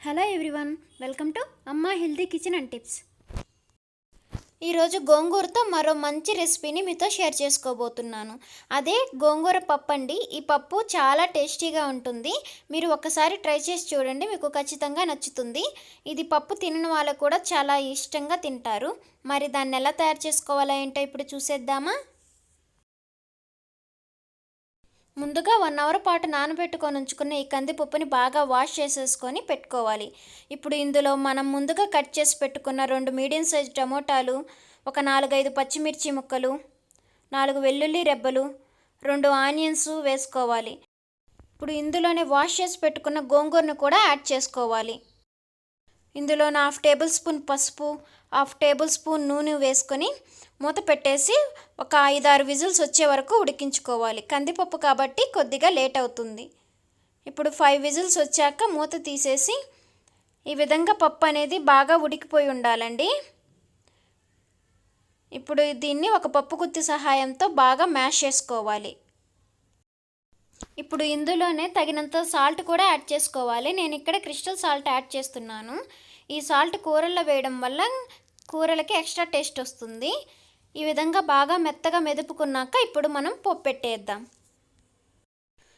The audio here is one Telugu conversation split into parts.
హలో ఎవ్రీవన్, వెల్కమ్ టు అమ్మా హెల్దీ కిచెన్ అండ్ టిప్స్. ఈరోజు గోంగూరతో మరో మంచి రెసిపీని మీతో షేర్ చేసుకోబోతున్నాను. అదే గోంగూర పప్పు అండి. ఈ పప్పు చాలా టేస్టీగా ఉంటుంది. మీరు ఒకసారి ట్రై చేసి చూడండి, మీకు ఖచ్చితంగా నచ్చుతుంది. ఇది పప్పు తినని వాళ్ళు కూడా చాలా ఇష్టంగా తింటారు. మరి దాన్ని ఎలా తయారు చేసుకోవాలో ఏంటో ఇప్పుడు చూసేద్దామా. ముందుగా 1 అవర్ పాటు నానబెట్టుకొని ఉంచుకున్న ఈ కందిపప్పుని బాగా వాష్ చేసేసుకొని పెట్టుకోవాలి. ఇప్పుడు ఇందులో మనం ముందుగా కట్ చేసి పెట్టుకున్న 2 మీడియం సైజ్ టమోటాలు, ఒక 4-5 పచ్చిమిర్చి ముక్కలు, 4 వెల్లుల్లి రెబ్బలు, 2 ఆనియన్స్ వేసుకోవాలి. ఇప్పుడు ఇందులోనే వాష్ చేసి పెట్టుకున్న గోంగూరను కూడా యాడ్ చేసుకోవాలి. ఇందులో 1/2 టేబుల్ స్పూన్ పసుపు, 1/2 టేబుల్ స్పూన్ నూనె వేసుకొని మూత పెట్టేసి ఒక 5-6 విజిల్స్ వచ్చే వరకు ఉడికించుకోవాలి. కందిపప్పు కాబట్టి కొద్దిగా లేట్ అవుతుంది. ఇప్పుడు 5 విజిల్స్ వచ్చాక మూత తీసేసి ఈ విధంగా పప్పు అనేది బాగా ఉడికిపోయి ఉండాలండి. ఇప్పుడు దీన్ని ఒక పప్పు గుత్తి సహాయంతో బాగా మ్యాష్ చేసుకోవాలి. ఇప్పుడు ఇందులోనే తగినంత సాల్ట్ కూడా యాడ్ చేసుకోవాలి. నేను ఇక్కడ క్రిస్టల్ సాల్ట్ యాడ్ చేస్తున్నాను. ఈ సాల్ట్ కూరల్లో వేయడం వల్ల కూరలకి ఎక్స్ట్రా టేస్ట్ వస్తుంది. ఈ విధంగా బాగా మెత్తగా మెదుపుకున్నాక ఇప్పుడు మనం పోపు పెట్టేద్దాం.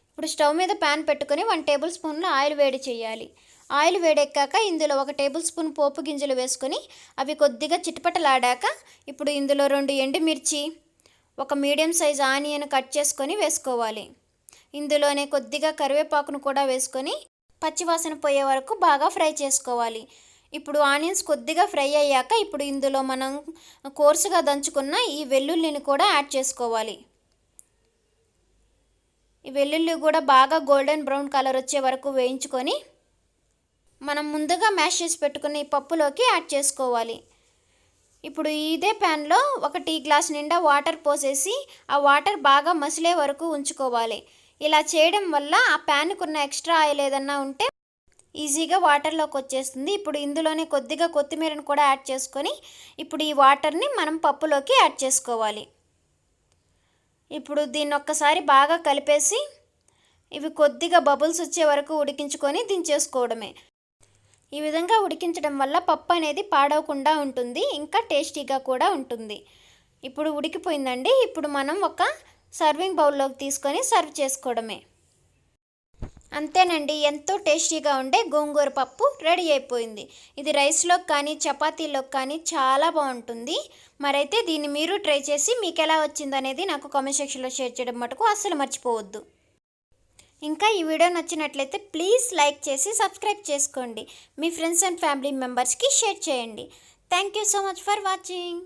ఇప్పుడు స్టవ్ మీద ప్యాన్ పెట్టుకొని 1 టేబుల్ స్పూన్ల ఆయిల్ వేడి చేయాలి. ఆయిల్ వేడెక్కాక ఇందులో 1 టేబుల్ స్పూన్ పోపు గింజలు వేసుకొని అవి కొద్దిగా చిటపటలాడాక ఇప్పుడు ఇందులో 2 ఎండుమిర్చి, ఒక మీడియం సైజ్ ఆనియన్ కట్ చేసుకొని వేసుకోవాలి. ఇందులోనే కొద్దిగా కరివేపాకును కూడా వేసుకొని పచ్చివాసన పోయే వరకు బాగా ఫ్రై చేసుకోవాలి. ఇప్పుడు ఆనియన్స్ కొద్దిగా ఫ్రై అయ్యాక ఇప్పుడు ఇందులో మనం కోర్సుగా దంచుకున్న ఈ వెల్లుల్లిని కూడా యాడ్ చేసుకోవాలి. ఈ వెల్లుల్లి కూడా బాగా గోల్డెన్ బ్రౌన్ కలర్ వచ్చే వరకు వేయించుకొని మనం ముందుగా మ్యాష్ చేసి పెట్టుకున్న ఈ పప్పులోకి యాడ్ చేసుకోవాలి. ఇప్పుడు ఇదే ప్యాన్లో 1 టీ గ్లాస్ నిండా వాటర్ పోసేసి ఆ వాటర్ బాగా మసిలే వరకు ఉంచుకోవాలి. ఇలా చేయడం వల్ల ఆ ప్యాన్కున్న ఎక్స్ట్రా ఆయిల్ ఏదన్నా ఉంటే ఈజీగా వాటర్లోకి వచ్చేస్తుంది. ఇప్పుడు ఇందులోనే కొద్దిగా కొత్తిమీరను కూడా యాడ్ చేసుకొని ఇప్పుడు ఈ వాటర్ని మనం పప్పులోకి యాడ్ చేసుకోవాలి. ఇప్పుడు దీన్ని ఒక్కసారి బాగా కలిపేసి ఇవి కొద్దిగా బబుల్స్ వచ్చే వరకు ఉడికించుకొని దించేసుకోవడమే. ఈ విధంగా ఉడికించడం వల్ల పప్పు అనేది పాడవకుండా ఉంటుంది, ఇంకా టేస్టీగా కూడా ఉంటుంది. ఇప్పుడు ఉడికిపోయిందండి. ఇప్పుడు మనం ఒక సర్వింగ్ బౌల్లోకి తీసుకొని సర్వ్ చేసుకోవడమే. అంతేనండి, ఎంతో టేస్టీగా ఉండే గోంగూర పప్పు రెడీ అయిపోయింది. ఇది రైస్లోకి కానీ చపాతీలోకి కానీ చాలా బాగుంటుంది. మరైతే దీన్ని మీరు ట్రై చేసి మీకు ఎలా వచ్చిందనేది నాకు కామెంట్ సెక్షన్లో షేర్ చేయడం మటుకు అస్సలు మర్చిపోవద్దు. ఇంకా ఈ వీడియో నచ్చినట్లయితే ప్లీజ్ లైక్ చేసి సబ్స్క్రైబ్ చేసుకోండి. మీ ఫ్రెండ్స్ అండ్ ఫ్యామిలీ మెంబర్స్కి షేర్ చేయండి. Thank you so much for watching.